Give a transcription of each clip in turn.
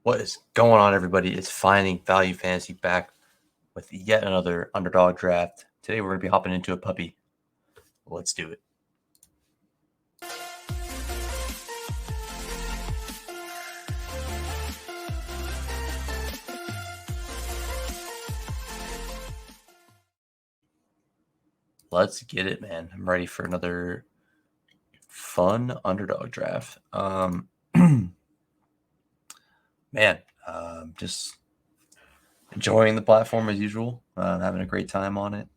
What is going on, everybody? It's Finding Value Fantasy back with yet another underdog draft. Today we're going to be hopping into a puppy. Let's do it. Let's get it, man. I'm ready for another fun underdog draft. Just enjoying the platform as usual. Having a great time on it.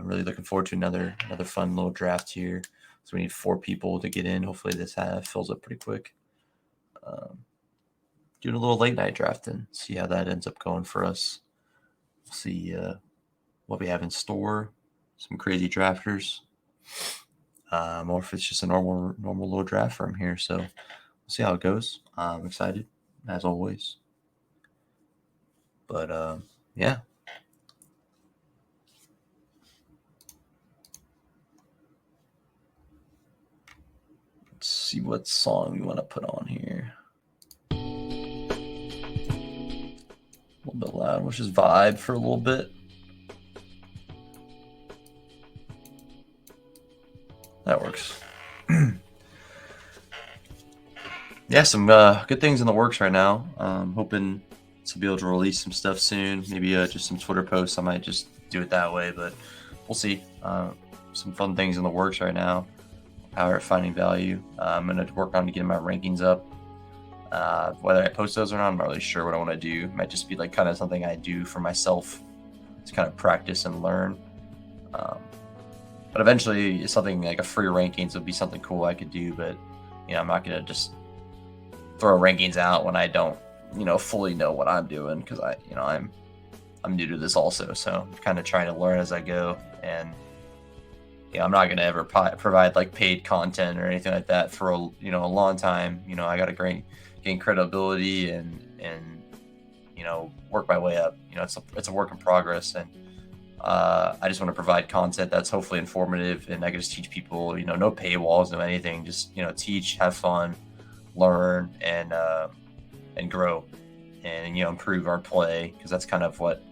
Really looking forward to another fun little draft here. So we need 4 people to get in. Hopefully this fills up pretty quick. Doing a little late night drafting. See how that ends up going for us. We'll see what we have in store. Some crazy drafters. Or if it's just a normal little draft firm here. So we'll see how it goes. I'm excited, as always. But yeah. Let's see what song we want to put on here. A little bit loud. We'll just vibe for a little bit. That works. Yeah, some good things in the works right now. Hoping to be able to release some stuff soon. Maybe just some Twitter posts. I might just do it that way, but we'll see. Some fun things in the works right now. Power at finding value. I'm going to work on getting my rankings up. Whether I post those or not, I'm not really sure what I want to do. It might just be like kind of something I do for myself to kind of practice and learn. But eventually, something like a free rankings would be something cool I could do. But I'm not going to just throw rankings out when I don't fully know what I'm doing, because I'm new to this also, so I'm kind of trying to learn as I go. And I'm not going to ever provide like paid content or anything like that for a long time. I got to gain credibility and work my way up. It's a work in progress, and I just want to provide content that's hopefully informative, and I can just teach people. No paywalls, no anything. Just teach, have fun, learn, and grow, and improve our play, because that's kind of what,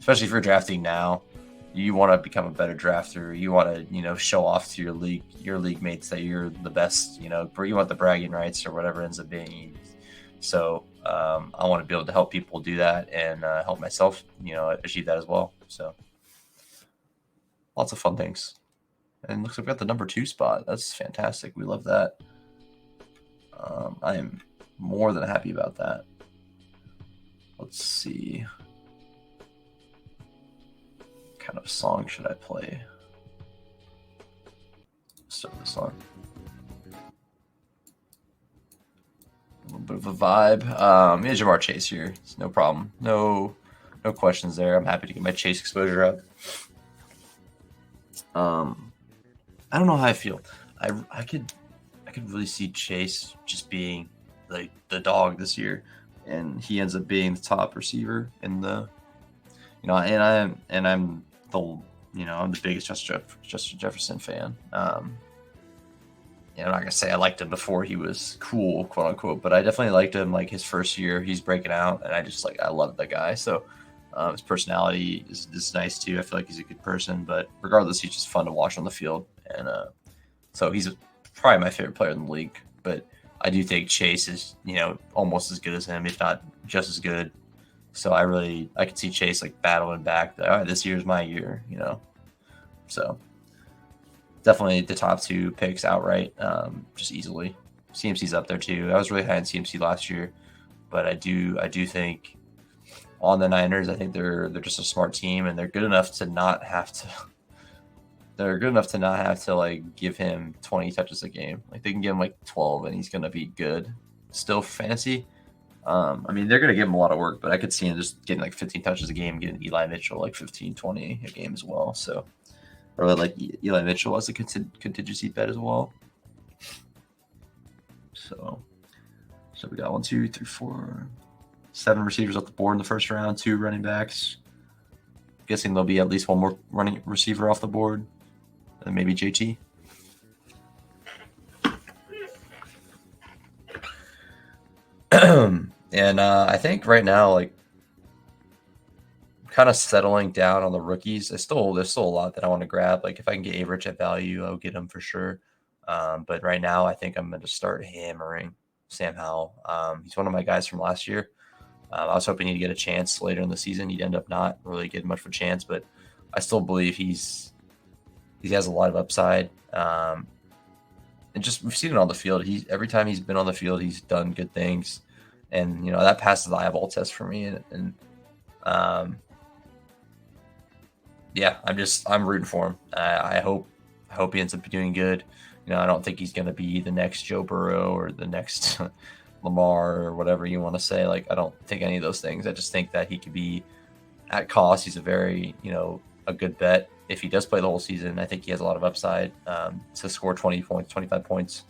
especially if you're drafting now, you want to become a better drafter. You want to show off to your league mates that you're the best. You want the bragging rights or whatever ends up being. So I want to be able to help people do that, and help myself achieve that as well. So lots of fun things. And looks like we've got the number 2 spot. That's fantastic. We love that. I am more than happy about that. Let's see. What kind of song should I play? Let's start this one. A little bit of a vibe. Yeah, Jamar Chase here. It's no problem. No questions there. I'm happy to get my Chase exposure up. I don't know how I feel. I could really see Chase just being like the dog this year, and he ends up being the top receiver in the, I'm the biggest Justin Jefferson fan. I'm not gonna say I liked him before he was cool, quote unquote, but I definitely liked him like his first year. He's breaking out, and I love the guy. So his personality is nice too. I feel like he's a good person, but regardless, he's just fun to watch on the field, and so he's probably my favorite player in the league. But I do think Chase is, almost as good as him, if not just as good. So I could see Chase like battling back. All right, this year's my year, So definitely the top 2 picks outright, just easily. CMC's up there too. I was really high on CMC last year, but I do think on the Niners, I think they're just a smart team, and they're good enough to not have to. They're good enough to not have to like give him 20 touches a game. Like they can give him like 12, and he's gonna be good. Still fancy. They're gonna give him a lot of work, but I could see him just getting like 15 touches a game, getting Eli Mitchell like 15, 20 a game as well. So I really like Eli Mitchell as a contingency bet as well. So we got 1, 2, 3, 4, 7 receivers off the board in the first round, 2 running backs. Guessing there'll be at least one more running receiver off the board, and maybe JT. And I think right now, like, kind of settling down on the rookies. There's still a lot that I want to grab. Like if I can get Average at value, I'll get him for sure. But right now, I think I'm going to start hammering Sam Howell. He's one of my guys from last year. I was hoping he'd get a chance later in the season. He'd end up not really getting much of a chance, but I still believe he has a lot of upside. And just we've seen it on the field. Every time he's been on the field, he's done good things, and that passes the eyeball test for me. And um, yeah, I'm rooting for him. I hope he ends up doing good. I don't think he's going to be the next Joe Burrow or the next Lamar or whatever you want to say. Like, I don't think any of those things. I just think that he could be at cost. He's a very, a good bet if he does play the whole season. I think he has a lot of upside to score 20 points, 25 points,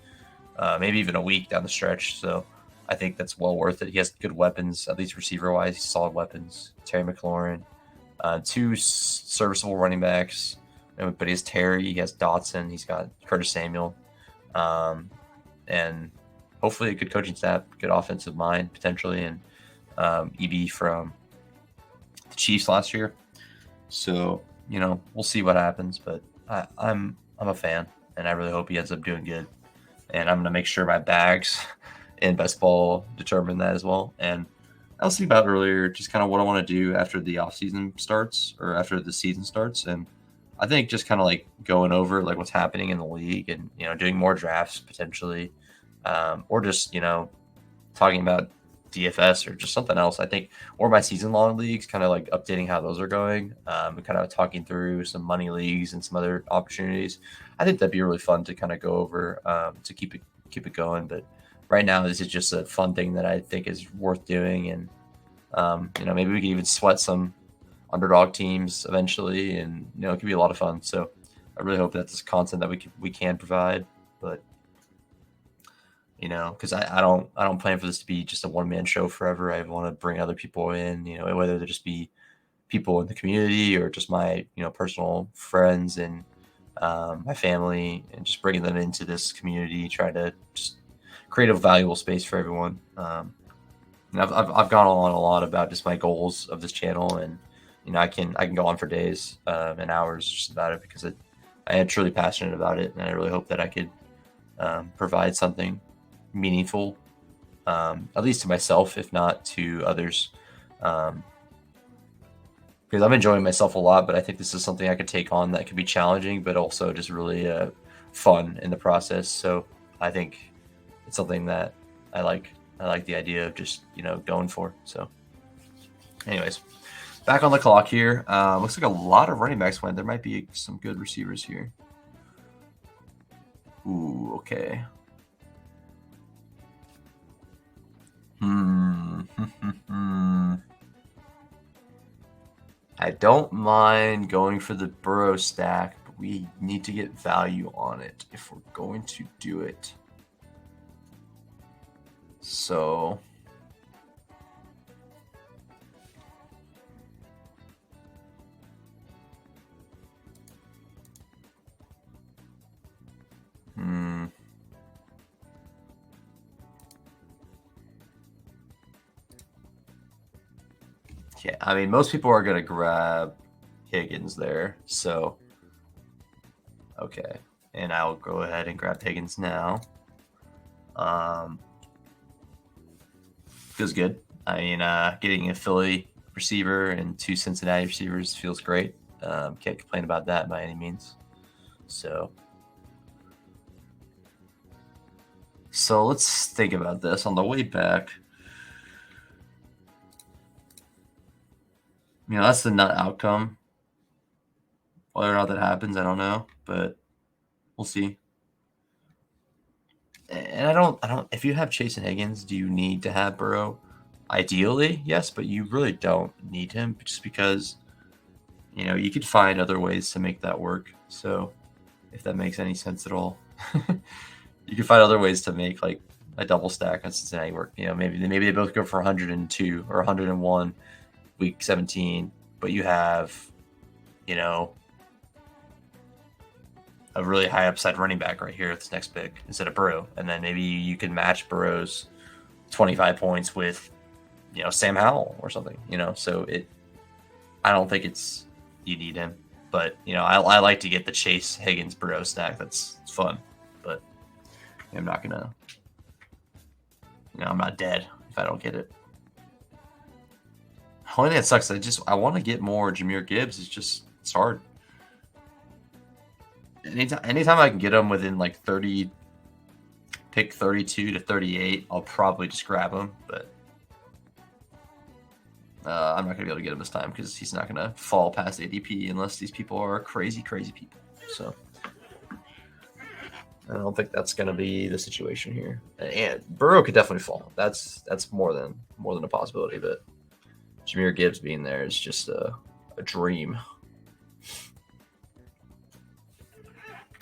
maybe even a week down the stretch. So I think that's well worth it. He has good weapons, at least receiver wise, solid weapons. Terry McLaurin, two serviceable running backs, but he has Terry, he has Dotson, he's got Curtis Samuel, and hopefully a good coaching staff, good offensive mind potentially, and EB from the Chiefs last year. So we'll see what happens, but I'm a fan, and I really hope he ends up doing good. And I'm gonna make sure my bags in best ball determine that as well. And I was thinking about earlier just kind of what I want to do after the off season starts or after the season starts, and I think just kind of like going over like what's happening in the league and doing more drafts potentially, or just talking about DFS or just something else. I think, or my season long leagues, kind of like updating how those are going, and kind of talking through some money leagues and some other opportunities. I think that'd be really fun to kind of go over to keep it going. But right now, this is just a fun thing that I think is worth doing, and maybe we can even sweat some underdog teams eventually, and it could be a lot of fun. So I really hope that's content that we can provide, but because I don't plan for this to be just a one-man show forever. I want to bring other people in, whether they just be people in the community or just my personal friends and my family, and just bringing them into this community, try to just create a valuable space for everyone. And I've gone on a lot about just my goals of this channel, and I can go on for days and hours just about it, because I am truly passionate about it, and I really hope that I could provide something meaningful, at least to myself, if not to others, because I'm enjoying myself a lot. But I think this is something I could take on that could be challenging, but also just really fun in the process. So I think it's something that I like the idea of just going for. So anyways, back on the clock here. Looks like a lot of running backs went. There might be some good receivers here. Ooh, okay. I don't mind going for the Burrow stack, but we need to get value on it if we're going to do it. So yeah, I mean, most people are going to grab Higgins there. So, okay. And I'll go ahead and grab Higgins now. Feels good. I mean, getting a Philly receiver and two Cincinnati receivers feels great. Can't complain about that by any means. So let's think about this on the way back. That's the nut outcome. Whether or not that happens, I don't know, but we'll see. And I don't. If you have Chase and Higgins, do you need to have Burrow? Ideally, yes, but you really don't need him, just because you could find other ways to make that work. So, if that makes any sense at all, you can find other ways to make like a double stack on Cincinnati work. Maybe they both go for 102 or 101 week 17, but you have a really high upside running back right here at this next pick instead of Burrow. And then maybe you can match Burrow's 25 points with Sam Howell or something. So I don't think you need him, but I like to get the Chase Higgins Burrow stack. It's fun, but I'm not gonna. I'm not dead if I don't get it. The only thing that sucks, I want to get more Jahmyr Gibbs. It's hard. Anytime I can get him within like 30, pick 32 to 38, I'll probably just grab him. But I'm not gonna be able to get him this time because he's not gonna fall past ADP unless these people are crazy people. So I don't think that's gonna be the situation here. And Burrow could definitely fall. That's more than a possibility. But Jahmyr Gibbs being there is just a dream.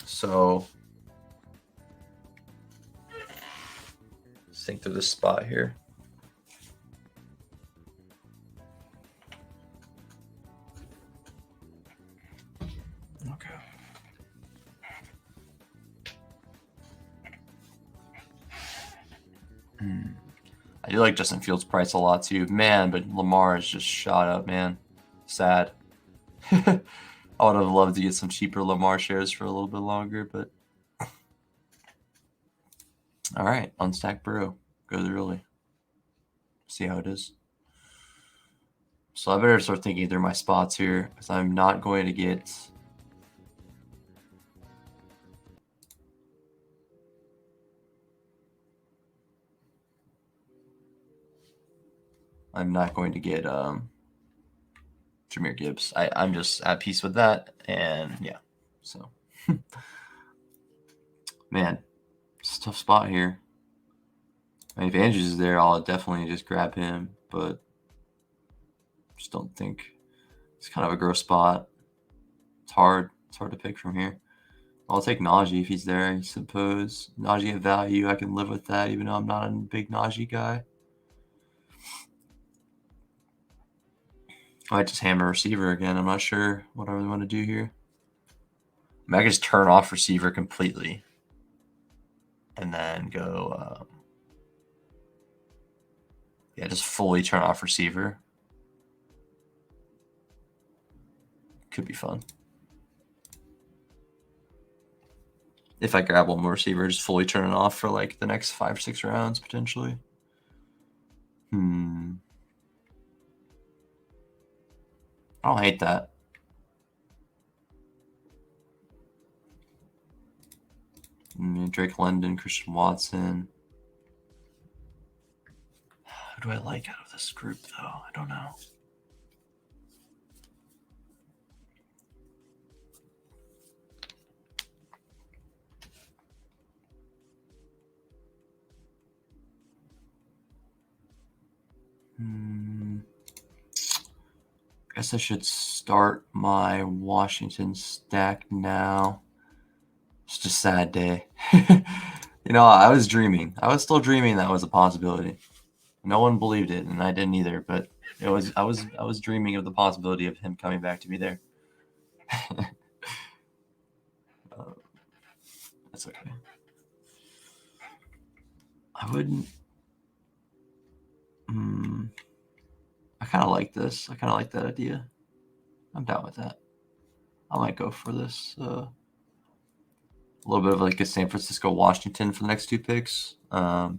So think through this spot here. Okay. I do like Justin Fields' price a lot too, man. But Lamar is just shot up, man. Sad. I would have loved to get some cheaper Lamar shares for a little bit longer, but all right, unstack Burrow. Goes early. See how it is. So I better start thinking through my spots here because I'm not going to get. I'm not going to get Jahmyr Gibbs. I'm just at peace with that, and yeah. So, man, it's a tough spot here. I mean, if Andrews is there, I'll definitely just grab him, but just don't think it's kind of a gross spot. It's hard. It's hard to pick from here. I'll take Najee if he's there, I suppose. Najee at value, I can live with that, even though I'm not a big Najee guy. I might just hammer receiver again. I'm not sure what I really want to do here. I might just turn off receiver completely and then go, just fully turn off receiver. Could be fun. If I grab one more receiver, just fully turn it off for like the next 5 or 6 rounds potentially. I don't hate that. Drake London, Christian Watson. Who do I like out of this group, though? I don't know. I guess I should start my Washington stack now. It's just a sad day. I was dreaming. I was still dreaming that was a possibility. No one believed it, and I didn't either. But I was dreaming of the possibility of him coming back to be there. That's okay. I wouldn't. I kind of like this. I kind of like that idea. I'm down with that. I might go for this. A little bit of like a San Francisco, Washington for the next 2 picks. I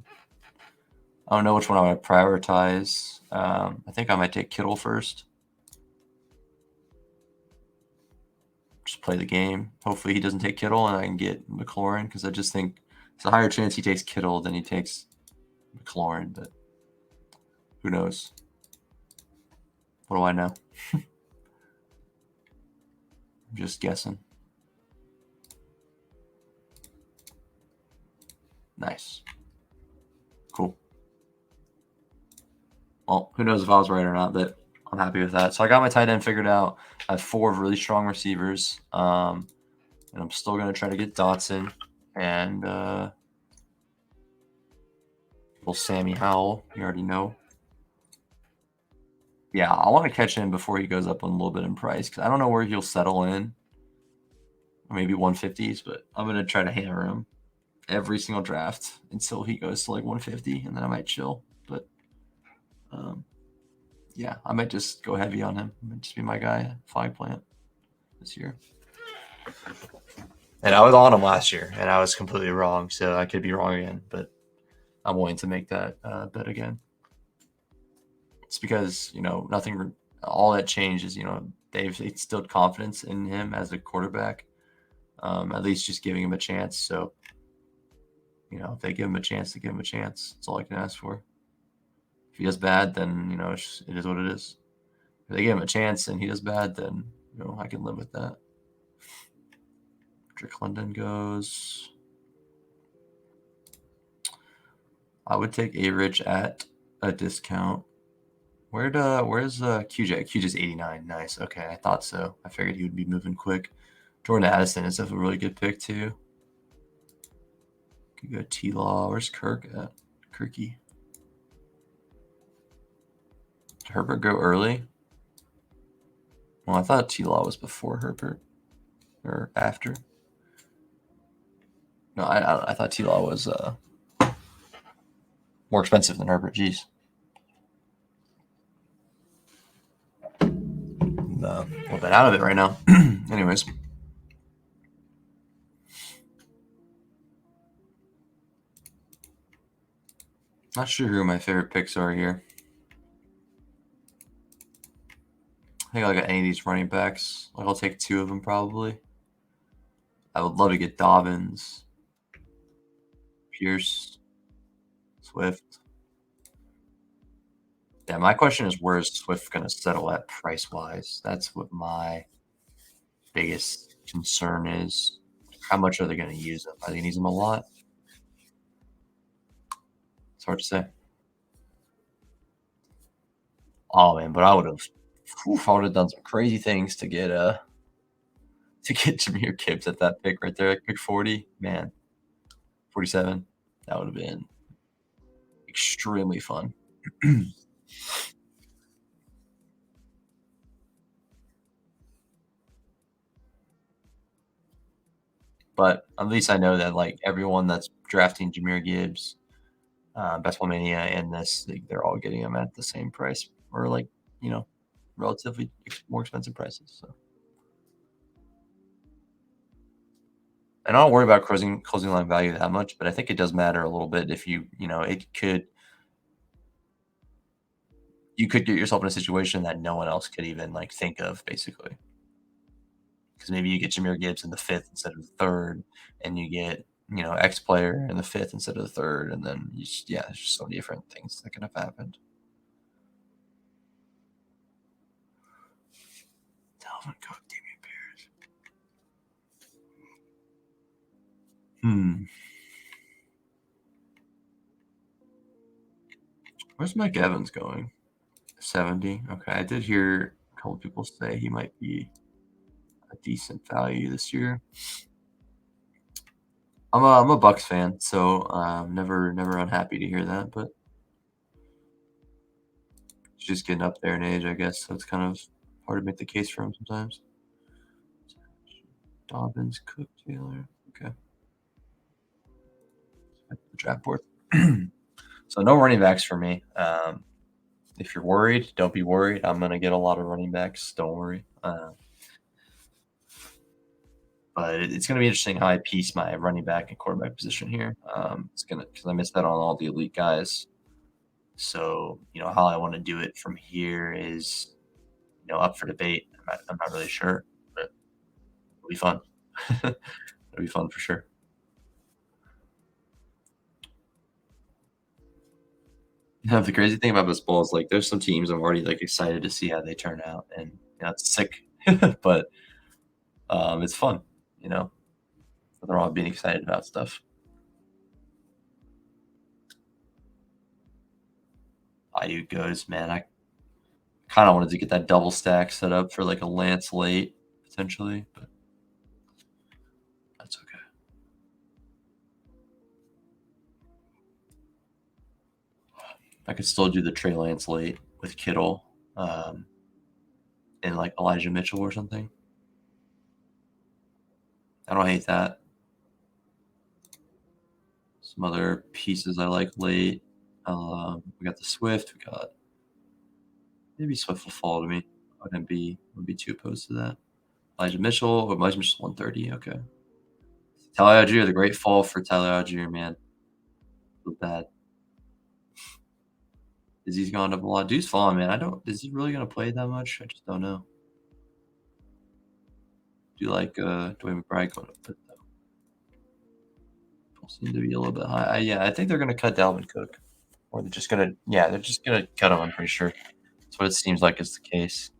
don't know which one I would prioritize. I think I might take Kittle first. Just play the game. Hopefully he doesn't take Kittle and I can get McLaurin because I just think it's a higher chance he takes Kittle than he takes McLaurin, but who knows? What do I know? I'm just guessing. Nice. Cool. Well, who knows if I was right or not, but I'm happy with that. So I got my tight end figured out. I have 4 really strong receivers. And I'm still going to try to get Dotson and little Sammy Howell. You already know. Yeah, I want to catch him before he goes up a little bit in price because I don't know where he'll settle in. Or maybe 150s, but I'm going to try to hammer him every single draft until he goes to like 150, and then I might chill. But Yeah, I might just go heavy on him. Might just be my guy, flag plant this year. And I was on him last year, and I was completely wrong. So I could be wrong again, but I'm willing to make that bet again. It's because nothing. All that changed is they've instilled confidence in him as a quarterback. At least just giving him a chance. So if they give him a chance, they give him a chance. That's all I can ask for. If he does bad, then it is what it is. If they give him a chance and he does bad, then I can live with that. Drake London goes. I would take A-Rich at a discount. Where's QJ? QJ's 89. Nice. Okay, I thought so. I figured he would be moving quick. Jordan Addison is a really good pick too. Could go T-Law. Where's Kirk at? Kirky. Did Herbert go early? Well, I thought T-Law was before Herbert or after. No, I thought T-Law was more expensive than Herbert. Jeez. A little bit out of it right now. Anyways. Not sure who my favorite picks are here. I think I'll get any of these running backs. I'll take 2 of them probably. I would love to get Dobbins, Pierce, Swift. Yeah, my question is, where is Swift going to settle at price-wise? That's what my biggest concern is. How much are they going to use him? Are they going to use him a lot? It's hard to say. Oh man, but I would have done some crazy things to get Jahmyr Gibbs at that pick right there, at pick 40. Man, 47. That would have been extremely fun. But at least I know that everyone that's drafting Jahmyr Gibbs, Best Ball Mania, and this, they're all getting them at the same price, or relatively more expensive prices. So, and I don't worry about closing line value that much, but I think it does matter a little bit if you could get yourself in a situation that no one else could even think of, basically. Because maybe you get Jahmyr Gibbs in the 5th instead of the 3rd, and you get X player in the 5th instead of the 3rd, and then there's just so many different things that could have happened. Dalvin Cook, Damian Pierce. Where's Mike Evans going? 70. Okay, I did hear a couple people say he might be a decent value this year. I'm a Bucks fan, so never unhappy to hear that, but he's just getting up there in age, I guess. So it's kind of hard to make the case for him sometimes. Dobbins, Cook, Taylor. Okay. The draft board. So no running backs for me. If you're worried, don't be worried. I'm gonna get a lot of running backs. Don't worry. But it's going to be interesting how I piece my running back and quarterback position here. It's gonna because I missed that on all the elite guys. So how I want to do it from here is up for debate. I'm not really sure, but it'll be fun. It'll be fun for sure. Yeah, the crazy thing about this bowl is there's some teams I'm already excited to see how they turn out, and it's sick, but it's fun. Nothing wrong with being excited about stuff. IU goes, man. I kind of wanted to get that double stack set up for a Lance late potentially, but that's okay. I could still do the Trey Lance late with Kittle, and Elijah Mitchell or something. I don't hate that. Some other pieces I like late. We got the Swift. We got maybe Swift will fall to me. I wouldn't be too opposed to that. Elijah Mitchell's 130. Okay. Tyler Algier, the great fall for Tyler Algier, man. So bad. Is he's gone up a lot? Dude's falling, man. I don't. Is he really gonna play that much? I just don't know. Do you like Dwayne McBride going up? But people seem to be a little bit high. Yeah, I think they're gonna cut Dalvin Cook, or they're just gonna. Yeah, they're just gonna cut him. I'm pretty sure. That's what it seems like is the case.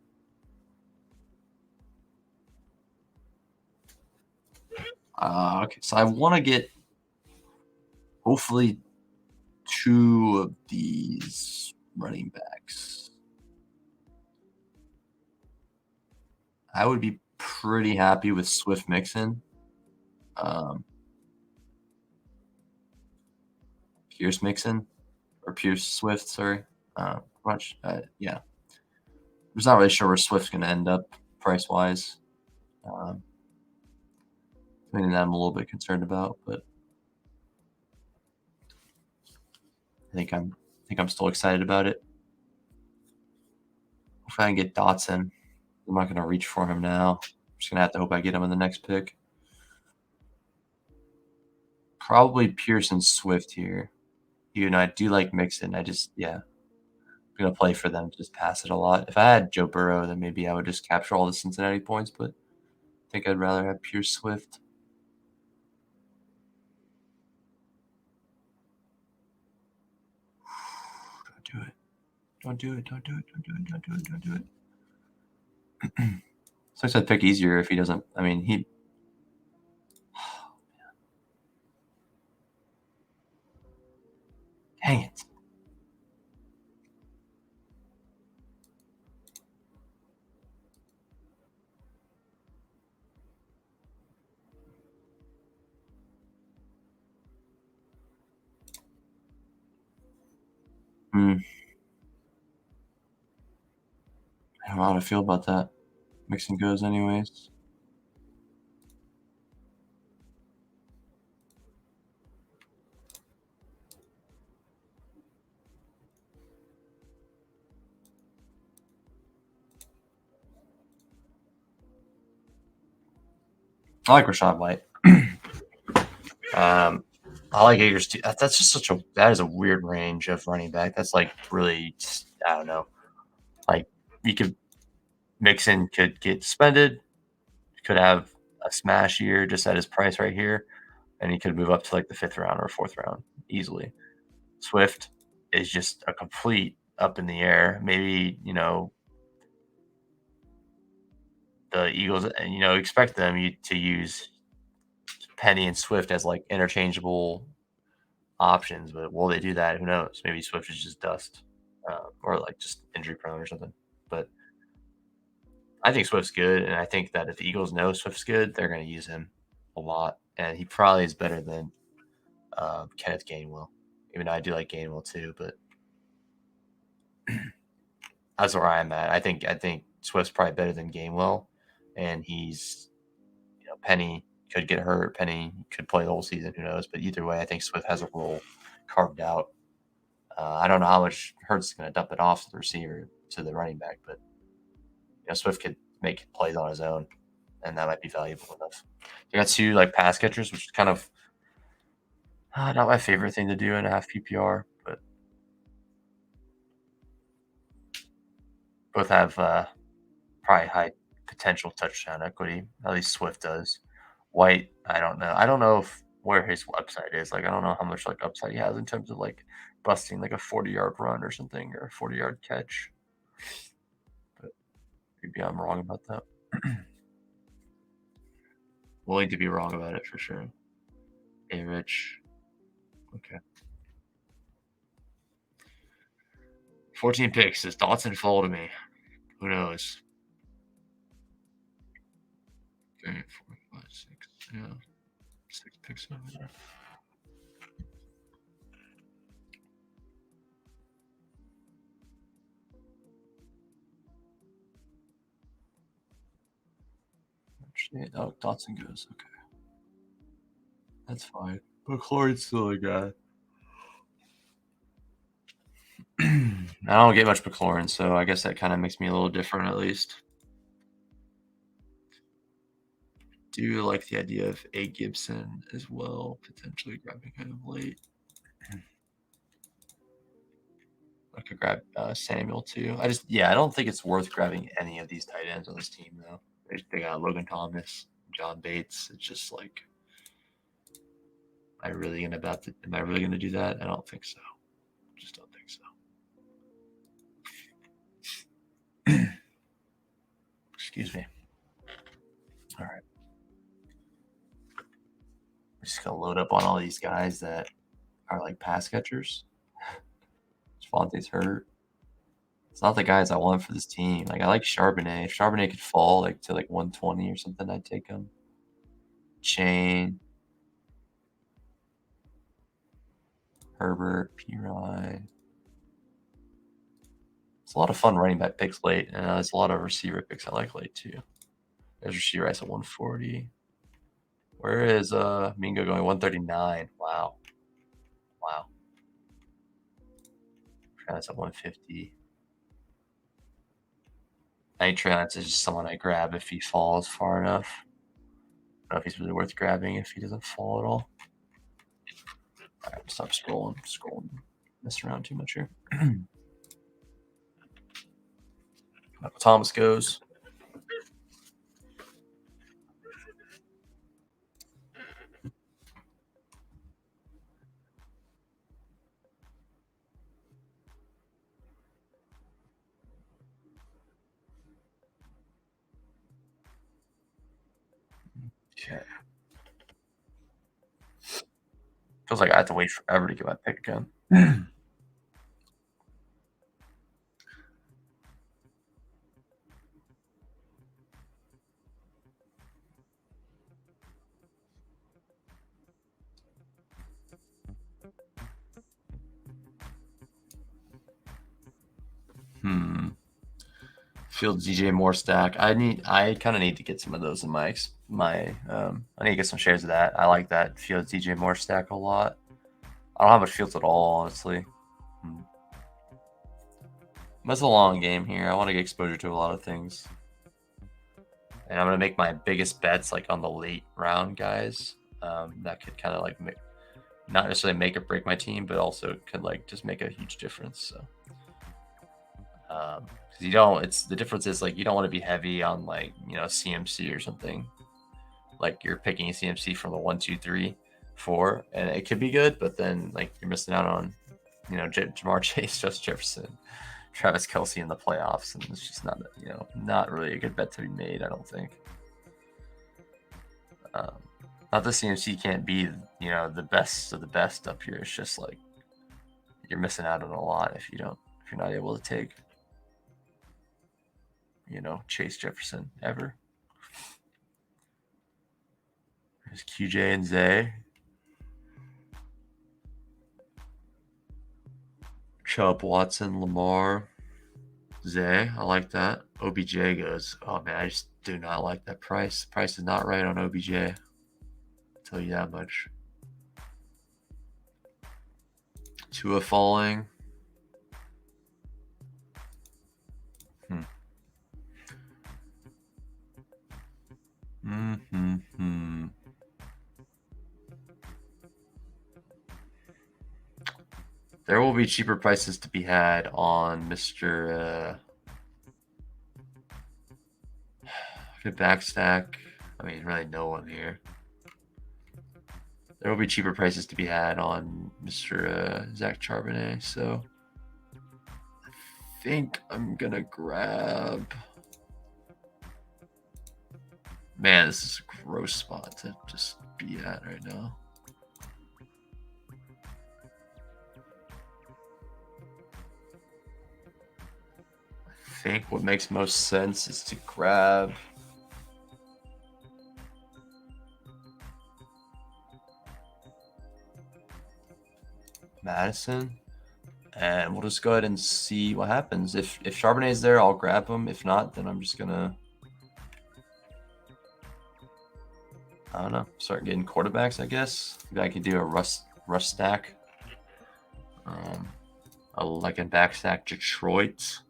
Okay, so I want to get hopefully two of these running backs. I would be pretty happy with Swift Mixon. Um, Pierce Mixon or Pierce Swift, sorry. Much, yeah. I'm just not really sure where Swift's going to end up price wise. Something that I'm a little bit concerned about, but I think I'm still excited about it. If I can get Dotson, I'm not going to reach for him now. I'm just going to have to hope I get him in the next pick. Probably Pierce and Swift here. Even though I do like Mixon, I'm gonna play for them. Just pass it a lot. If I had Joe Burrow, then maybe I would just capture all the Cincinnati points. But I think I'd rather have Pierce Swift. Don't do it. Don't do it. Don't do it. Don't do it. Don't do it. Don't do it. So I said pick easier if he doesn't. I mean, he. Dang it. I don't know how to feel about that. Mixing goes anyways. I like Rashad White. I like Akers too. That's just that is a weird range of running back. That's like really, I don't know. Like you could Mixon could get suspended, could have a smash year just at his price right here, and he could move up to like the 5th round or 4th round easily. Swift is just a complete up in the air. Maybe the Eagles, expect them to use Penny and Swift as like interchangeable options, but will they do that? Who knows? Maybe Swift is just dust, or like just injury prone or something. But I think Swift's good, and I think that if the Eagles know Swift's good, they're going to use him a lot, and he probably is better than Kenneth Gainwell. Even though I do like Gainwell too, but that's where I'm at. I think Swift's probably better than Gainwell, and he's Penny could get hurt. Penny could play the whole season. Who knows? But either way, I think Swift has a role carved out. I don't know how much Hurts is going to dump it off to the receiver to the running back, but Swift could make plays on his own, and that might be valuable enough. You got two like pass catchers, which is kind of not my favorite thing to do in a half PPR, but both have probably high potential touchdown equity. At least Swift does. White, I don't know. I don't know where his upside is. Like, I don't know how much like upside he has in terms of like busting like a 40-yard run or something or a 40-yard catch. But maybe I'm wrong about that. Willing to be wrong about it for sure. Hey, Rich. Okay. 14 picks. Does Dotson fall to me? Who knows? Okay, 4, 5, 6. Yeah. 6 picks over there. Actually, oh, Dotson goes. Okay. That's fine. But Chlorine's still a guy. I don't get much McLaurin, so I guess that kind of makes me a little different at least. Do like the idea of a Gibson as well, potentially grabbing him late. I could grab Samuel too. I don't think it's worth grabbing any of these tight ends on this team though. They got Logan Thomas, John Bates. It's just like, am I really gonna do that? I don't think so. Just don't think so. Excuse me. All right. We're just gonna load up on all these guys that are like pass catchers. Javonte's hurt. It's not the guys I want for this team. Like I like Charbonnet. If Charbonnet could fall like to like 120 or something, I'd take him. Chain, Herbert, Pirine. It's a lot of fun running back picks late, and there's a lot of receiver picks I like late too. There's receiver rights at 140. Where is Mingo going? 139. Wow. Wow. That's at 150. Night Trance is just someone I grab if he falls far enough. I don't know if he's really worth grabbing if he doesn't fall at all. All right, stop scrolling. Messing around too much here. Michael Thomas goes. Okay. Feels like I have to wait forever to get my pick again. Fields DJ Moore stack. I kind of need to get some of those in my I need to get some shares of that. I like that Fields DJ Moore stack a lot. I don't have much Fields at all, honestly. That's a long game here. I want to get exposure to a lot of things. And I'm going to make my biggest bets like on the late round guys. That could kind of like not necessarily make or break my team, but also could like just make a huge difference. So, because the difference is like you don't want to be heavy on like CMC or something. Like you're picking a CMC from the 1, 2, 3, 4, and it could be good, but then like you're missing out on Jamar Chase, Justin Jefferson, Travis Kelce in the playoffs, and it's just not really a good bet to be made. I don't think. Not the CMC can't be the best of the best up here. It's just like you're missing out on a lot if you're not able to take Chase Jefferson ever. There's QJ and Zay. Chubb, Watson, Lamar, Zay. I like that. OBJ goes. Oh man, I just do not like that price. The price is not right on OBJ. I'll tell you that much. Tua falling. There will be cheaper prices to be had on Mr. Good backstack. I mean, really no one here. There will be cheaper prices to be had on Mr. Zach Charbonnet, so I think I'm gonna grab. Man, this is a gross spot to just be at right now. I think what makes most sense is to grab Madison, and we'll just go ahead and see what happens. If Charbonnet is there, I'll grab him. If not, then I'm just gonna, I don't know, start getting quarterbacks, I guess. Maybe I could do a rush stack. Like in backstack Detroit.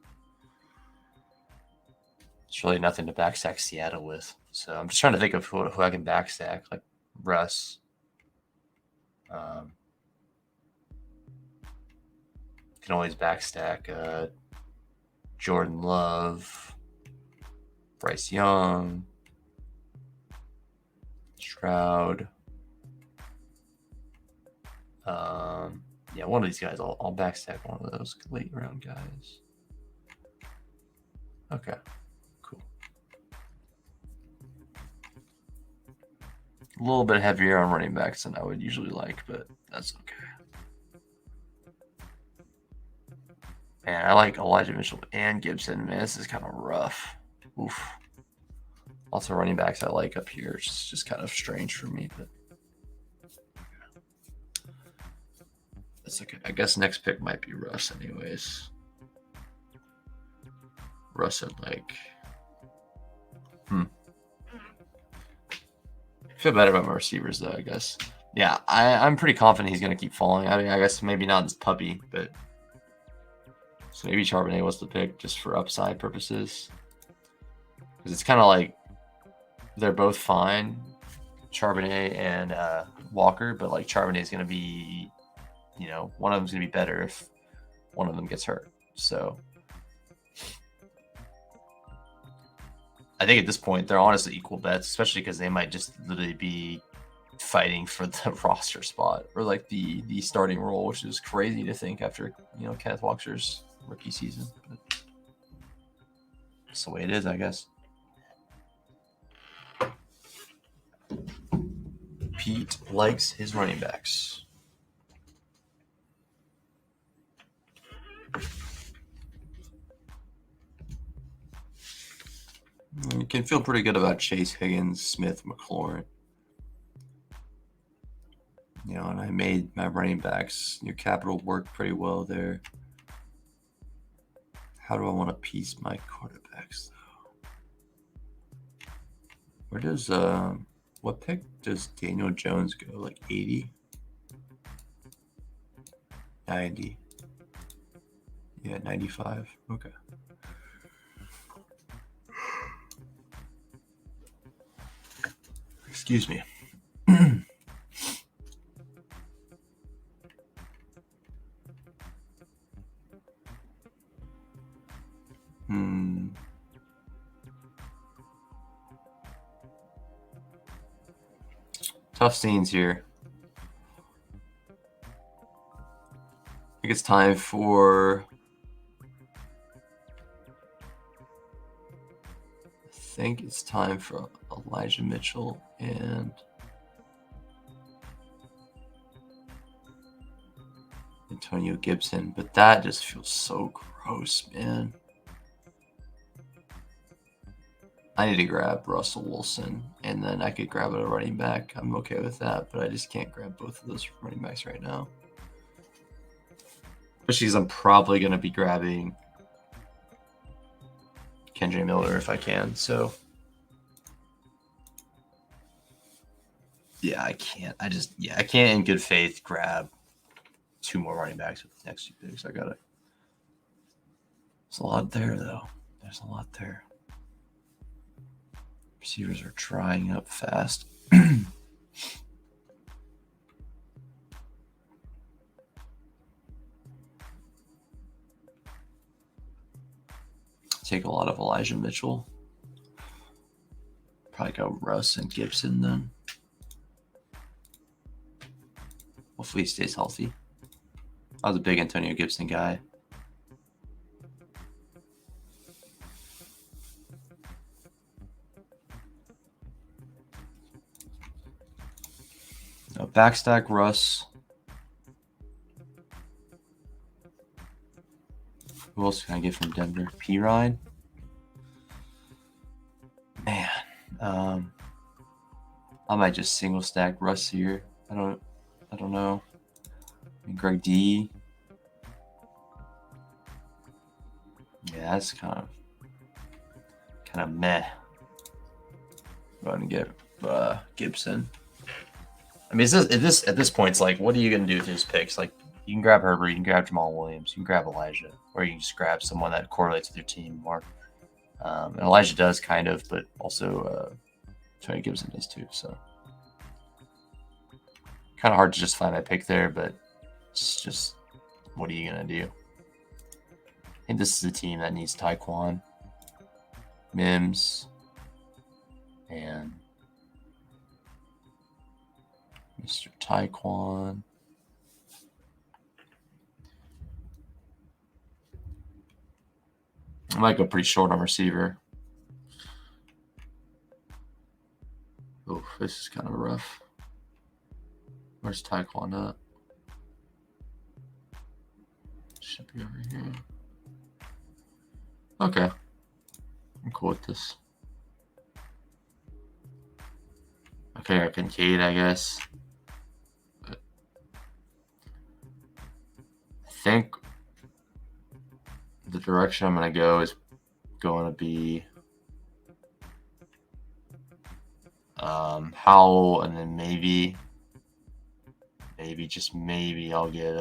It's really nothing to backstack Seattle with. So I'm just trying to think of who I can backstack, like Russ. Can always backstack Jordan Love, Bryce Young, Stroud. Yeah, one of these guys. I'll backstack one of those late round guys. Okay, cool. A little bit heavier on running backs than I would usually like, but that's okay. Man, I like Elijah Mitchell and Gibson. Man, this is kind of rough. Oof. Lots of running backs I like up here. It's just kind of strange for me, but that's okay. I guess next pick might be Russ anyways. Russ at like... I feel better about my receivers though, I guess. Yeah, I'm pretty confident he's going to keep falling. I mean, I guess maybe not this puppy, but... So maybe Charbonnet was the pick just for upside purposes. Because it's kind of like they're both fine, Charbonnet and Walker, but like Charbonnet is going to be, you know, one of them's going to be better if one of them gets hurt. So I think at this point they're honestly equal bets, especially because they might just literally be fighting for the roster spot or like the starting role, which is crazy to think after, you know, Kenneth Walker's rookie season. But that's the way it is, I guess. Pete likes his running backs. You can feel pretty good about Chase, Higgins, Smith, McLaurin. You know, and I made my running backs, your capital work pretty well there. How do I want to piece my quarterbacks, though? Where does, what pick does Daniel Jones go? Like 80? 90? Yeah, 95. Okay. Excuse me. Tough scenes here. I think it's time for... Elijah Mitchell and Antonio Gibson, but that just feels so gross, man. I need to grab Russell Wilson, and then I could grab a running back. I'm okay with that, but I just can't grab both of those running backs right now. Especially because I'm probably going to be grabbing Kendre Miller if I can, so... Yeah, I can't. I can't in good faith grab two more running backs with the next two picks. I gotta. There's a lot there, though. There's a lot there. Receivers are drying up fast. Take a lot of Elijah Mitchell. Probably go Russ and Gibson then. Hopefully he stays healthy. I was a big Antonio Gibson guy. Backstack Russ. Who else can I get from Denver? P. Ryan. Man, I might just single stack Russ here. I don't know. And Greg D. Yeah, that's kind of meh. Go ahead and get Gibson. I mean, at this point, it's like, what are you gonna do with his picks? Like, You can grab Herbert, you can grab Jamal Williams, you can grab Elijah, or you can just grab someone that correlates with your team more. And Elijah does kind of, but also Trey Gibson does too. So kind of hard to justify my pick there, but it's just what are you gonna do? I think this is a team that needs Tyquan, Mims, and Mr. Tyquan. I might go pretty short on receiver. Oh, this is kind of rough. Where's Tyquan at? Should be over here. Okay. I'm cool with this. Okay, or Kincaid, I guess. But I think the direction I'm going to go is going to be Howell, and then maybe just maybe I'll get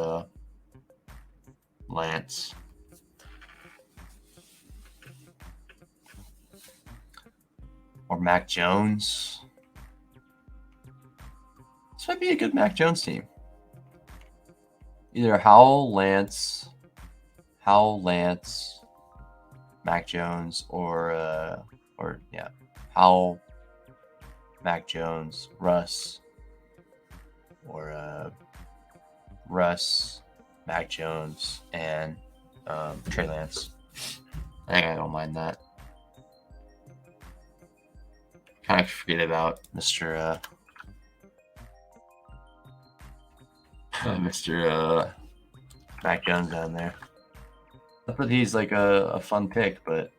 Lance. Or Mac Jones. This might be a good Mac Jones team. Either Howell, Lance, Mac Jones, or Howell, Mac Jones, Russ, or Russ, Mac Jones, and Trey Lance. I think I don't mind that. Kind of forget about Mr. Mac Jones down there. I thought he's like a fun pick, but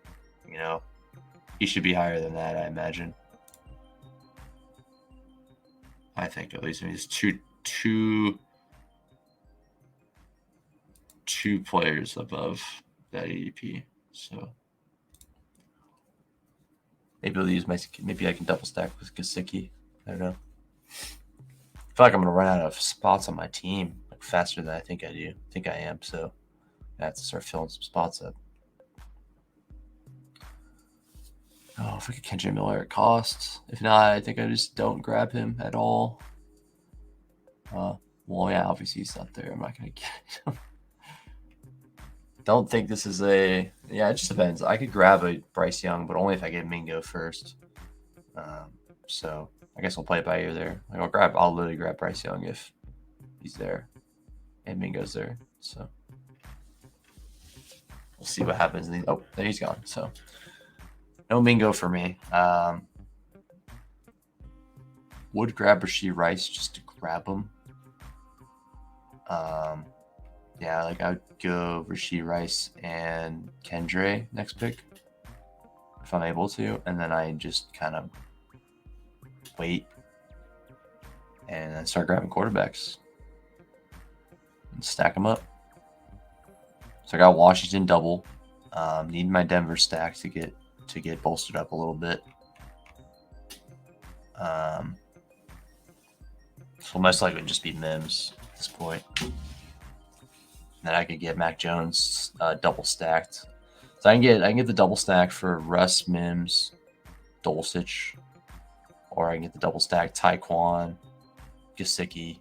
you know, he should be higher than that, I imagine. I think at least. I mean, he's two players above that ADP. So maybe I can double stack with Gesicki. I don't know. I feel like I'm gonna run out of spots on my team like faster than I think I do. I think I am, so I have to start filling some spots up. Oh, if I could Kendrick Miller at cost. If not, I think I just don't grab him at all. Well, yeah, obviously he's not there. I'm not gonna get him. Don't think this is it just depends. I could grab a Bryce Young, but only if I get Mingo first. So I guess I'll play it by ear there. Like I'll literally grab Bryce Young if he's there and Mingo's there. So we'll see what happens. Oh, there he's gone. So no Mingo for me. Would grab Rashee Rice just to grab him. Yeah, like I would go Rashee Rice and Kendre next pick if I'm able to, and then I just kind of wait and then start grabbing quarterbacks and stack them up. So I got Washington double. Need my Denver stack to get bolstered up a little bit. So most likely just be Mims at this point. Then I could get Mac Jones double stacked. So I can get the double stack for Russ, Mims, Dulcich, or I can get the double stack Tyquan, Gesicki,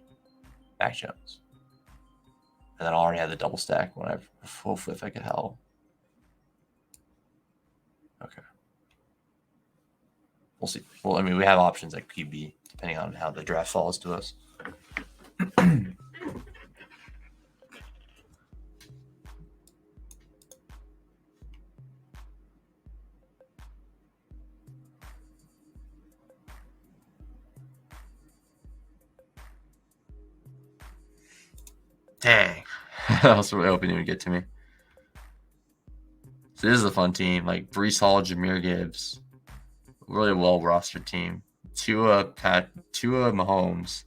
Mac Jones. And then I already have the double stack hopefully if I get Howell. Okay. We'll see. Well, I mean, we have options at QB depending on how the draft falls to us. Dang. I was really hoping you would get to me. So this is a fun team. Like Breece Hall, Jahmyr Gibbs. Really well-rostered team. Tua Mahomes,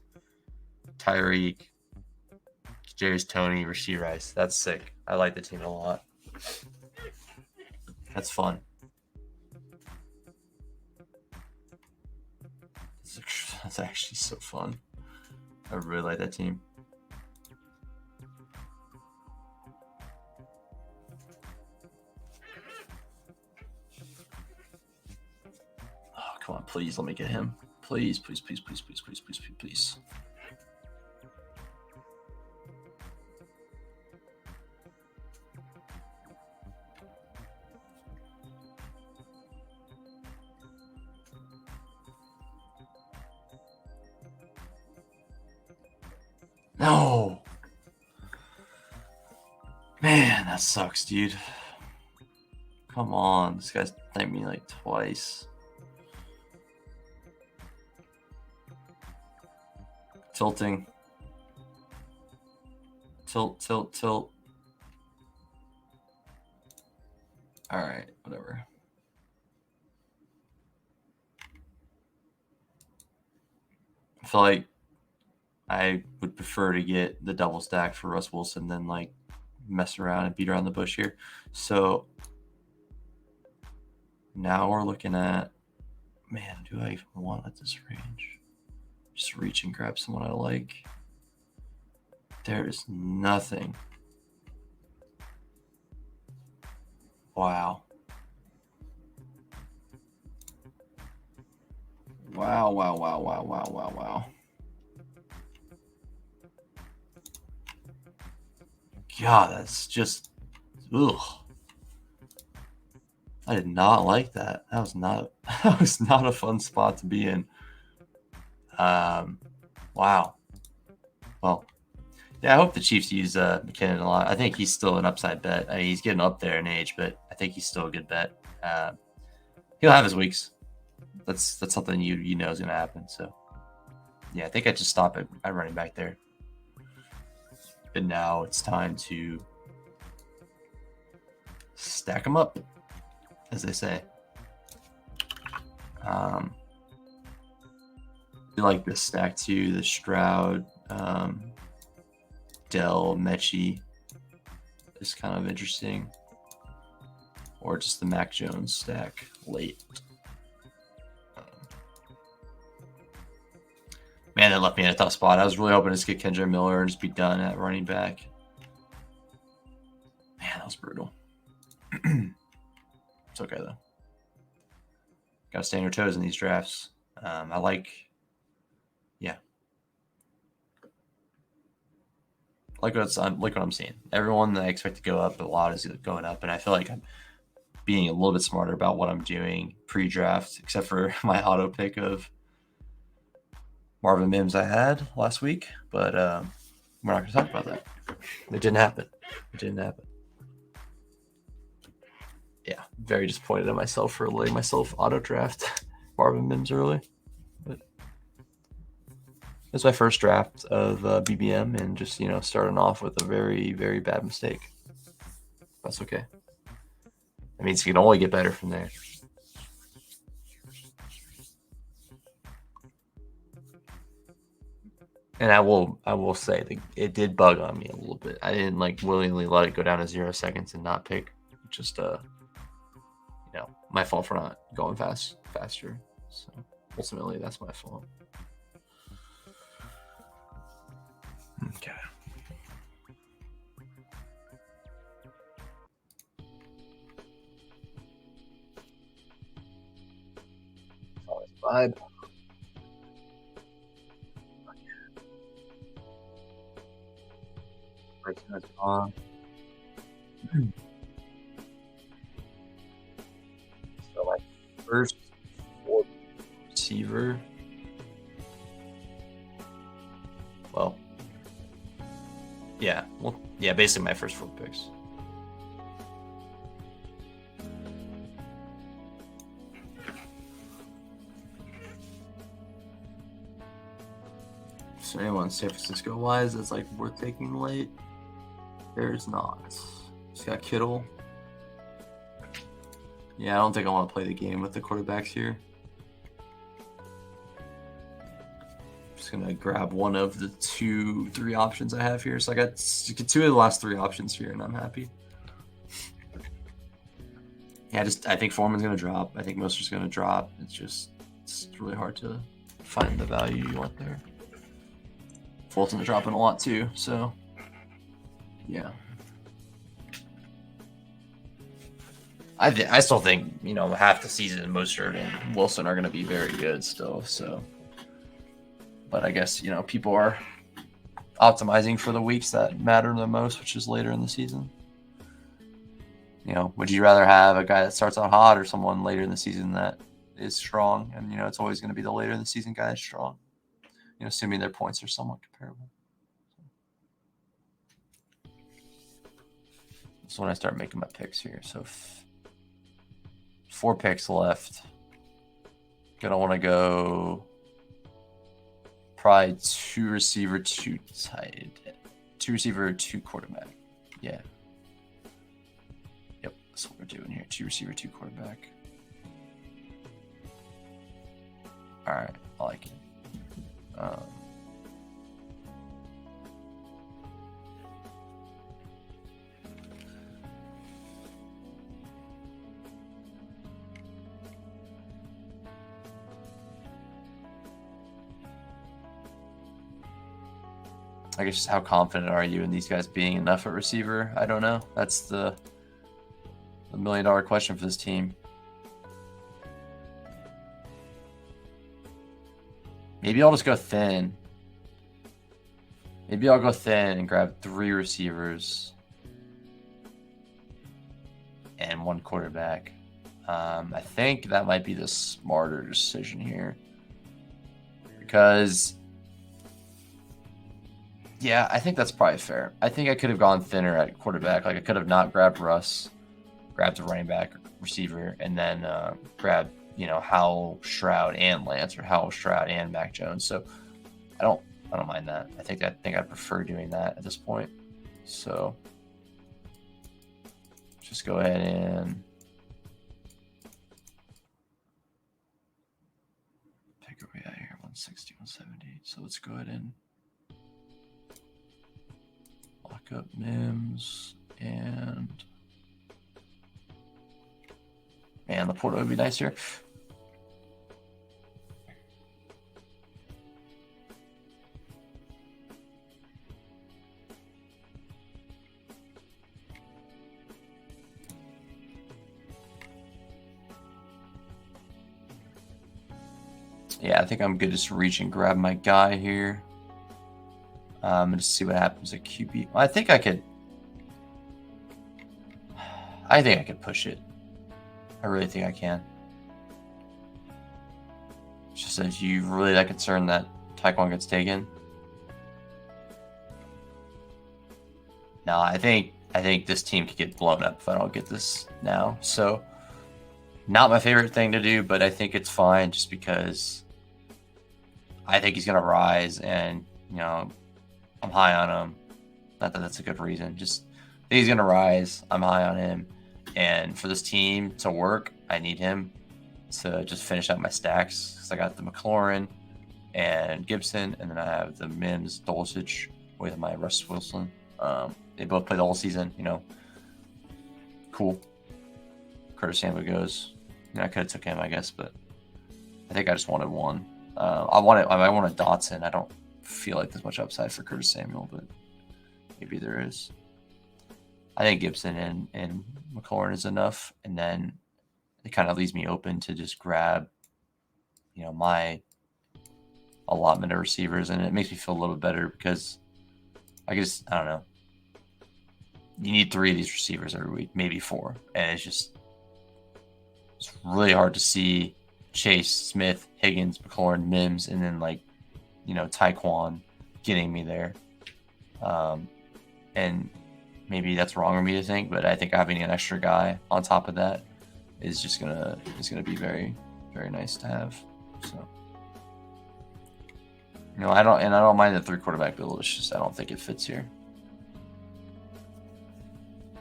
Tyreek, Jarius Toney, Rashee Rice. That's sick. I like the team a lot. That's fun. That's actually so fun. I really like that team. Come on, please let me get him. Please, please, please, please, please, please, please, please, please. No. Man, that sucks, dude. Come on. This guy's thanked me like twice. Tilting. Tilt, tilt, tilt. All right, whatever. I feel like I would prefer to get the double stack for Russ Wilson than like mess around and beat around the bush here. So now we're looking at, man, do I even want at this range? Just reach and grab someone I like. There is nothing. Wow. Wow, wow, wow, wow, wow, wow, wow. God, that's just, ugh. I did not like that. That was not a fun spot to be in. Wow. Well, yeah, I hope the Chiefs use McKinnon a lot. I think he's still an upside bet. I mean, he's getting up there in age, but I think he's still a good bet. He'll have his weeks. That's something you know is going to happen. So, yeah, I think I just stop at running back there. But now it's time to stack them up, as they say. I like this stack too. The Stroud, Dell, Mechie is kind of interesting. Or just the Mac Jones stack late. Man, that left me in a tough spot. I was really hoping to just get Kendra Miller and just be done at running back. Man, that was brutal. It's okay, though. Got to stay on your toes in these drafts. I like what I'm seeing. Everyone that I expect to go up a lot is going up, and I feel like I'm being a little bit smarter about what I'm doing pre-draft, except for my auto pick of Marvin Mims I had last week, but we're not going to talk about that. It didn't happen. Yeah, very disappointed in myself for letting myself auto draft Marvin Mims early. But it's my first draft of BBM, and just starting off with a very, very bad mistake. That's okay. That means you can only get better from there. And I will say that it did bug on me a little bit. I didn't willingly let it go down to 0 seconds and not pick. Just my fault for not going faster. So ultimately, that's my fault. Okay. Vibe. That's on. So my first receiver. Well, yeah. Well, yeah. Basically, my first 4 picks. So anyone San Francisco wise that's worth taking late? There's not. Just got Kittle. Yeah, I don't think I want to play the game with the quarterbacks here. Just gonna grab one of the 2-3 options I have here. So I got 2 of the last 3 options here, and I'm happy. Yeah, I think Foreman's gonna drop. I think Mostert's gonna drop. It's really hard to find the value you want there. Fulton's dropping a lot too, so yeah. I still think, you know, half the season Mostert and Wilson are going to be very good still. So, but I guess, you know, people are optimizing for the weeks that matter the most, which is later in the season. You know, would you rather have a guy that starts out hot or someone later in the season that is strong? And, you know, it's always going to be the later in the season guy that's strong, you know, assuming their points are somewhat comparable. So when I start making my picks here. So 4 picks left. Gonna want to go probably 2 receiver, 2 tight end. 2 receiver, 2 quarterback. Yeah. Yep, that's what we're doing here. 2 receiver, 2 quarterback. All right, I like it. I guess just how confident are you in these guys being enough at receiver? I don't know. That's the $1 million question for this team. Maybe I'll just go thin. Maybe I'll go thin and grab 3 receivers and 1 quarterback. I think that might be the smarter decision here. Because, yeah, I think that's probably fair. I think I could have gone thinner at quarterback. Like, I could have not grabbed Russ, grabbed a running back, receiver, and then grabbed, you know, Howell, Stroud, and Lance, or Howell, Stroud, and Mac Jones. So I don't mind that. I think I prefer doing that at this point. So just go ahead and pick where we at here, 160, 170. So let's go ahead and lock up Mims and man, Laporta would be nice here. Yeah, I think I'm good. Just reach and grab my guy here. And just see what happens at QB. I think I could push it. I really think I can. It's just that you really that concerned that Taekwon gets taken. No, I think this team could get blown up if I don't get this now. So, not my favorite thing to do, but I think it's fine just because I think he's gonna rise, and you know, I'm high on him. Not that that's a good reason. Just I think he's gonna rise. I'm high on him, and for this team to work, I need him to just finish out my stacks. Because I got the McLaurin and Gibson, and then I have the Mims, Dulcich with my Russ Wilson. They both play the whole season. You know, cool. Curtis Samuel goes. You know, I could have took him, I guess, but I think I just wanted one. I wanted Dotson. I don't feel like there's much upside for Curtis Samuel, but maybe there is. I think Gibson and McLaurin is enough, and then it kind of leaves me open to just grab, you know, my allotment of receivers, and it makes me feel a little better because I don't know. You need 3 of these receivers every week, maybe 4, and it's really hard to see Chase, Smith, Higgins, McLaurin, Mims, and then like, you know, Taekwon getting me there. And maybe that's wrong for me to think, but I think having an extra guy on top of that is just gonna be very, very nice to have. So, you know, I don't mind the 3 quarterback build. It's just I don't think it fits here.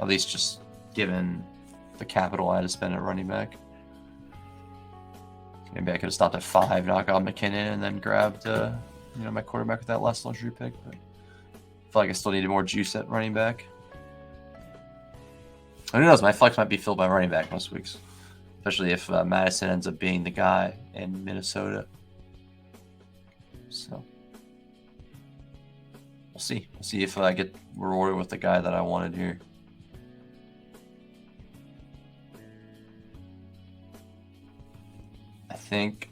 At least just given the capital I had to spend at running back. Maybe I could have stopped at 5, knock out McKinnon, and then grabbed you know, my quarterback with that last luxury pick. But I feel like I still needed more juice at running back. Who knows? My flex might be filled by running back most weeks, especially if Madison ends up being the guy in Minnesota. So we'll see. We'll see if I get rewarded with the guy that I wanted here. think.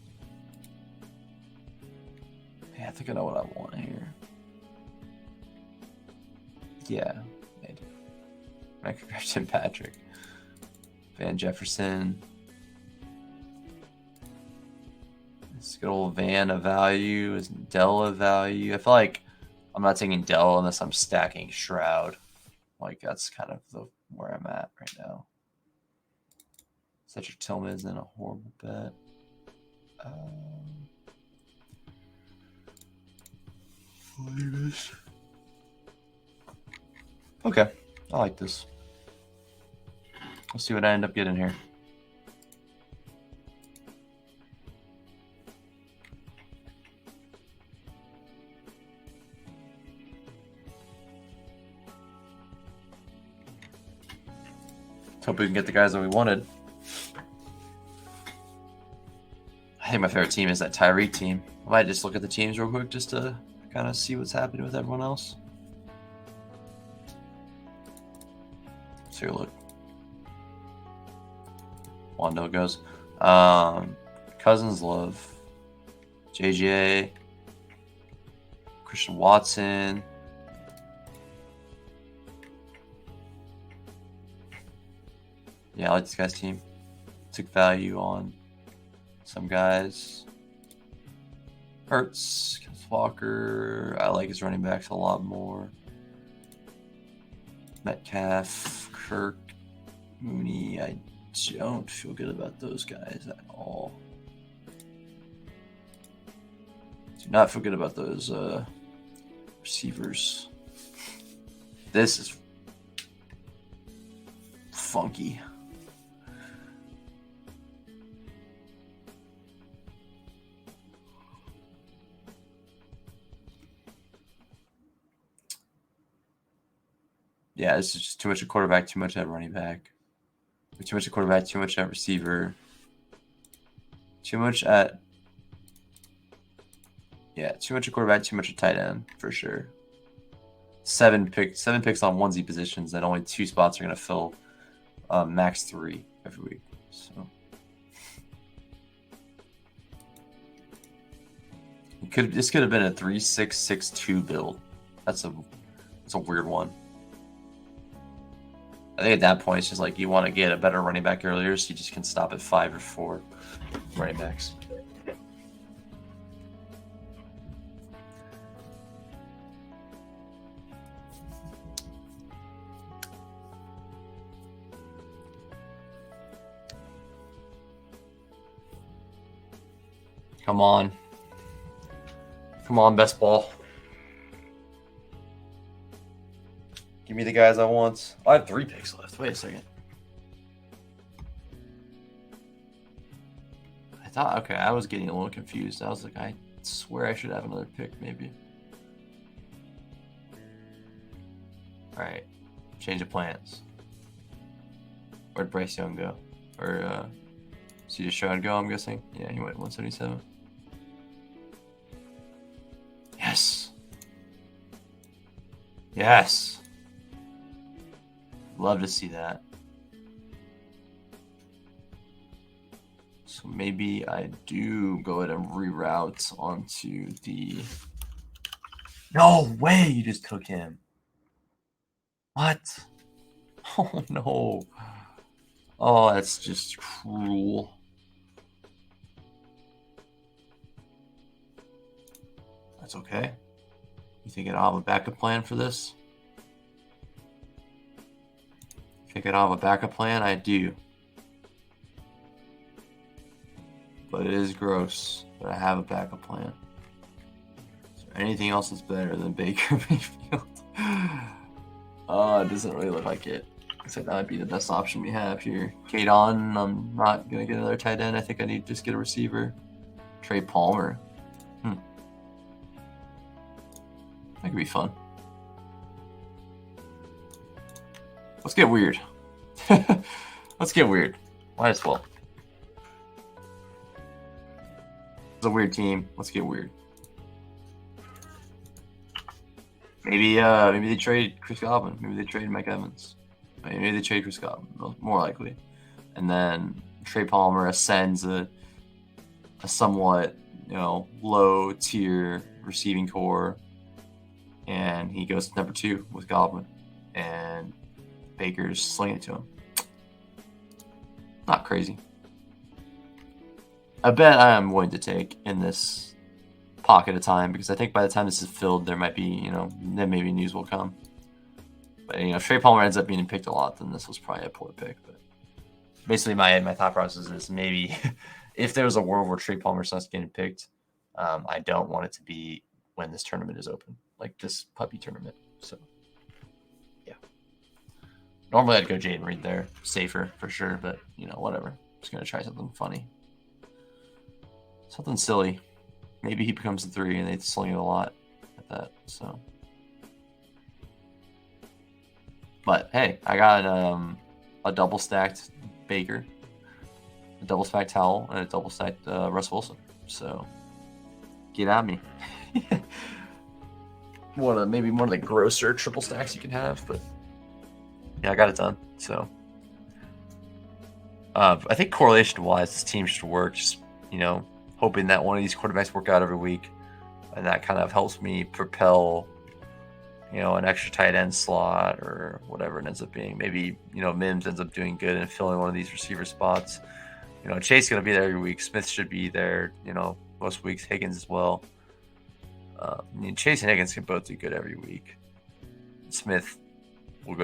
Yeah, I think I know what I want here. Yeah, I do. I could grab Tim Patrick, Van Jefferson. This good old Van of value. Is Dell of value? I feel like I'm not taking Dell unless I'm stacking Shroud. Like that's kind of where I'm at right now. Cedric Tillman isn't a horrible bet. Okay, I like this. Let's see what I end up getting here. Let's hope we can get the guys that we wanted. I think my favorite team is that Tyreek team. I might just look at the teams real quick just to kind of see what's happening with everyone else. Let's take a look. Wando goes. Cousins love. JJ. Christian Watson. Yeah, I like this guy's team. Took value on some guys. Hurts, Walker. I like his running backs a lot more. Metcalf, Kirk, Mooney. I don't feel good about those guys at all. Do not feel good about those receivers. This is funky. Yeah, this is just too much at quarterback, too much at running back. Too much at quarterback, too much at receiver. Too much at... Yeah, too much at quarterback, too much at tight end, for sure. 7 picks on onesie positions that only 2 spots are going to fill max 3 every week. So this could have been a 3-6-6-2 build. That's a weird one. I think at that point it's just like you want to get a better running back earlier, so you just can stop at 5 or 4 running backs. Come on. Come on, best ball. Give me the guys I want. I have 3 picks left. Wait a second. I thought, okay, I was getting a little confused. I was like, I swear I should have another pick, maybe. All right. Change of plans. Where'd Bryce Young go? Or CJ Stroud go, I'm guessing? Yeah, he went 177. Yes. Yes. Love to see that. So maybe I do go ahead and reroute onto the... No way you just took him. What? Oh, no. Oh, that's just cruel. That's okay. You think I don't have a backup plan for this? Think I don't have a backup plan? I do. But it is gross that I have a backup plan. Is there anything else that's better than Baker Mayfield? It doesn't really look like it. Looks like that might be the best option we have here. Kate on. I'm not going to get another tight end. I think I need to just get a receiver. Trey Palmer. That could be fun. Let's get weird. Let's get weird. Might as well. It's a weird team. Let's get weird. Maybe they trade Chris Godwin. Maybe they trade Mike Evans. Maybe they trade Chris Godwin. More likely. And then Trey Palmer ascends a a somewhat, low tier receiving core, and he goes to number 2 with Godwin, and Baker's slinging it to him. Not crazy. I bet I am willing to take in this pocket of time, because I think by the time this is filled, there might be, then maybe news will come. But, if Trey Palmer ends up being picked a lot, then this was probably a poor pick. But basically, my thought process is maybe if there was a world where Trey Palmer starts getting picked, I don't want it to be when this tournament is open, like this puppy tournament. So, yeah. Normally, I'd go Jaden Reed there, safer for sure, but, whatever. Just going to try something funny. Something silly. Maybe he becomes the 3 and they sling it a lot at that. So, but hey, I got a double stacked Baker, a double stacked Howell, and a double stacked Russ Wilson. So get at me. Maybe one of the grosser triple stacks you can have, but yeah, I got it done. So I think correlation wise, this team should work. Just hoping that one of these quarterbacks work out every week, and that kind of helps me propel, an extra tight end slot or whatever it ends up being. Maybe, Mims ends up doing good and filling one of these receiver spots. Chase is going to be there every week. Smith should be there, most weeks. Higgins as well. Chase and Higgins can both do good every week. Smith will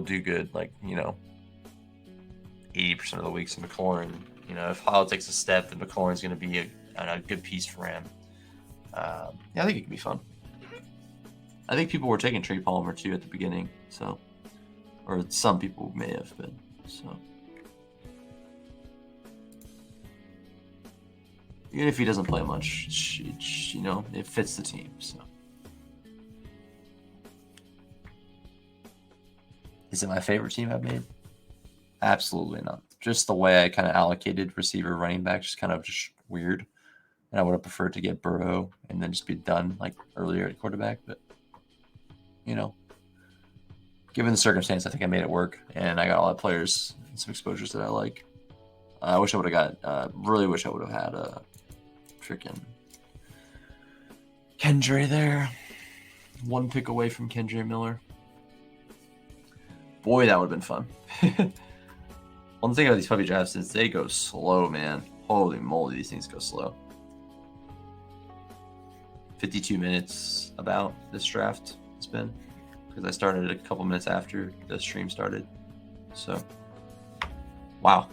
do good, 80% of the weeks. And McLaurin, if Howell takes a step, then McLaurin's going to be a good piece for him. I think it could be fun. I think people were taking Trey Palmer too at the beginning, or some people may have been. So even if he doesn't play much, it fits the team. So is it my favorite team I've made? Absolutely not. Just the way I kind of allocated receiver, running back, just kind of just weird. And I would have preferred to get Burrow and then just be done earlier at quarterback. But, given the circumstance, I think I made it work. And I got a lot of players and some exposures that I like. I wish I would have really wish I would have had a freaking Kendre there. One pick away from Kendre Miller. Boy, that would have been fun. One thing about these puppy drafts is they go slow, man. Holy moly, these things go slow. 52 minutes about this draft it's been, because I started a couple minutes after the stream started. So, wow.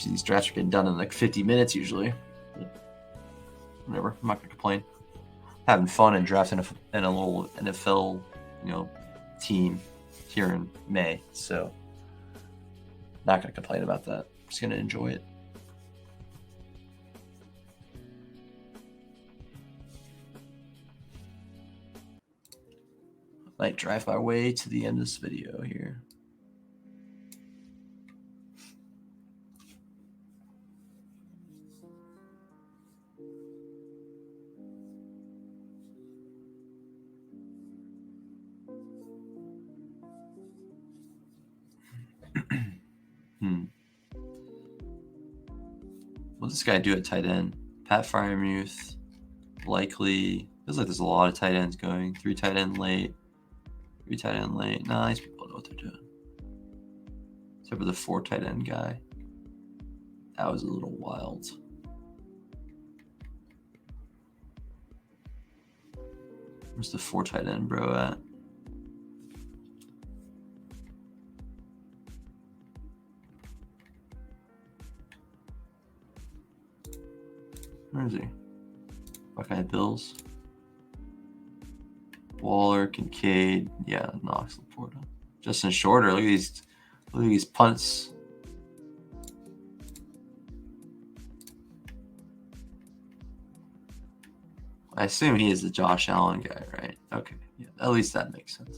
These drafts are getting done in 50 minutes usually. But whatever, I'm not going to complain. Having fun and drafting in a little NFL, team here in May. So, not going to complain about that. Just going to enjoy it. Might drive my way to the end of this video here. What's this guy do at tight end? Pat Freiermuth, likely. Feels like there's a lot of tight ends going. 3 tight end late. 3 tight end late. Nah, these people know what they're doing. Except for the 4 tight end guy. That was a little wild. Where's the 4 tight end bro at? Where is he? Buckeye Bills. Waller, Kincaid, yeah, Knox, Laporta. Justin Shorter, look at these punts. I assume he is the Josh Allen guy, right? Okay, yeah, at least that makes sense.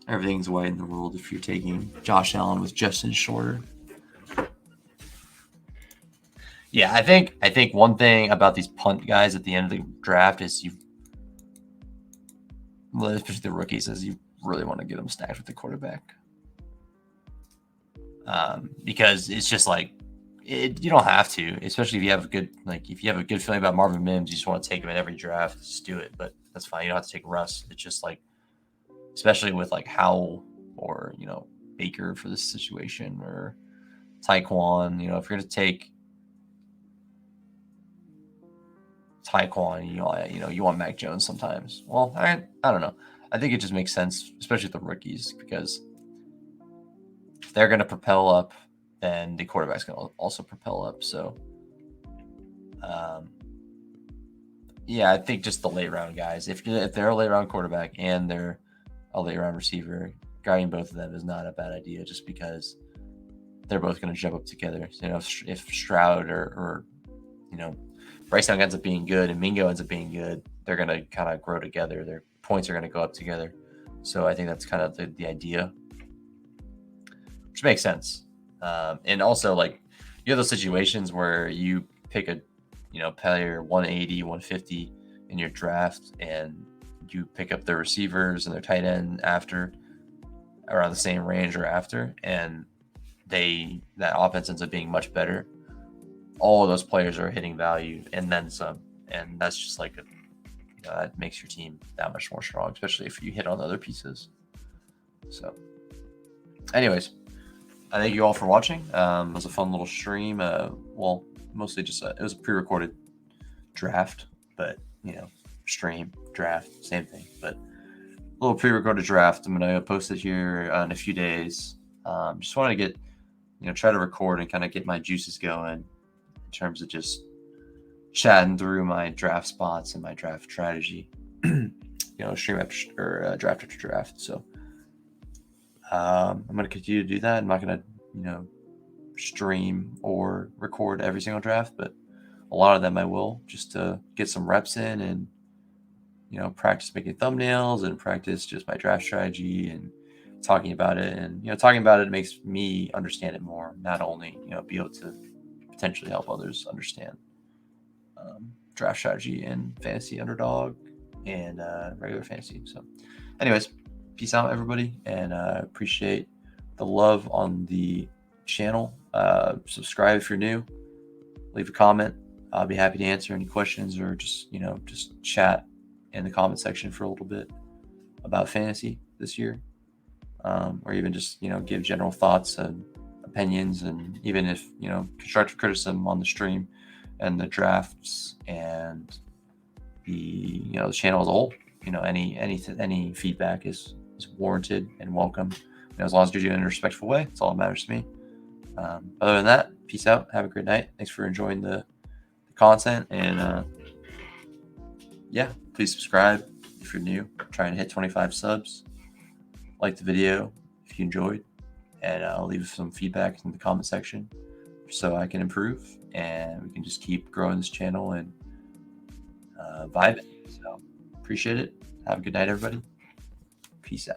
Everything's white in the world if you're taking Josh Allen with Justin Shorter. Yeah, I think one thing about these punt guys at the end of the draft is especially the rookies, is you really want to get them stacked with the quarterback. because it's just like you don't have to, especially if you have a good feeling about Marvin Mims, you just want to take him in every draft, just do it. But that's fine. You don't have to take Russ. It's just like, especially with like Howell or Baker for this situation, or Taekwon. If you're gonna take Taekwon, you want Mac Jones sometimes. Well, I don't know. I think it just makes sense, especially with the rookies, because if they're going to propel up, then the quarterback's going to also propel up. So, yeah, I think just the late round guys. If they're a late round quarterback and they're a late round receiver, guarding both of them is not a bad idea, just because they're both going to jump up together. If Stroud or Bryce Young ends up being good and Mingo ends up being good, they're going to kind of grow together. Their points are going to go up together. So I think that's kind of the idea, which makes sense. And also, like, you have those situations where you pick a player 180, 150 in your draft, and you pick up their receivers and their tight end after, around the same range or after, and that offense ends up being much better. All of those players are hitting value and then some, and that's just like that makes your team that much more strong, especially if you hit on the other pieces. So, anyways, I thank you all for watching. It was a fun little stream. Well, mostly just it was a pre-recorded draft, but stream, draft, same thing. But a little pre-recorded draft. I'm gonna post it here in a few days. Just wanted to get try to record and kind of get my juices going in terms of just chatting through my draft spots and my draft strategy. Stream after or draft after draft. So I'm going to continue to do that. I'm not going to, stream or record every single draft, but a lot of them I will, just to get some reps in and, practice making thumbnails and practice just my draft strategy and talking about it. And, talking about it makes me understand it more, not only, be able to potentially help others understand draft strategy and fantasy, Underdog, and regular fantasy. So anyways, peace out, everybody, and appreciate the love on the channel. Subscribe if you're new. Leave a comment. I'll be happy to answer any questions, or just chat in the comment section for a little bit about fantasy this year, or even just give general thoughts and opinions, and even if constructive criticism on the stream and the drafts and the the channel as a whole. Any feedback is warranted and welcome. As long as you're doing it in a respectful way, that's all that matters to me. Other than that, peace out. Have a great night. Thanks for enjoying the content, and yeah, please subscribe if you're new. I'm trying to hit 25 subs. Like the video if you enjoyed, and I'll leave some feedback in the comment section so I can improve and we can just keep growing this channel and vibing. So appreciate it. Have a good night, everybody. Peace out.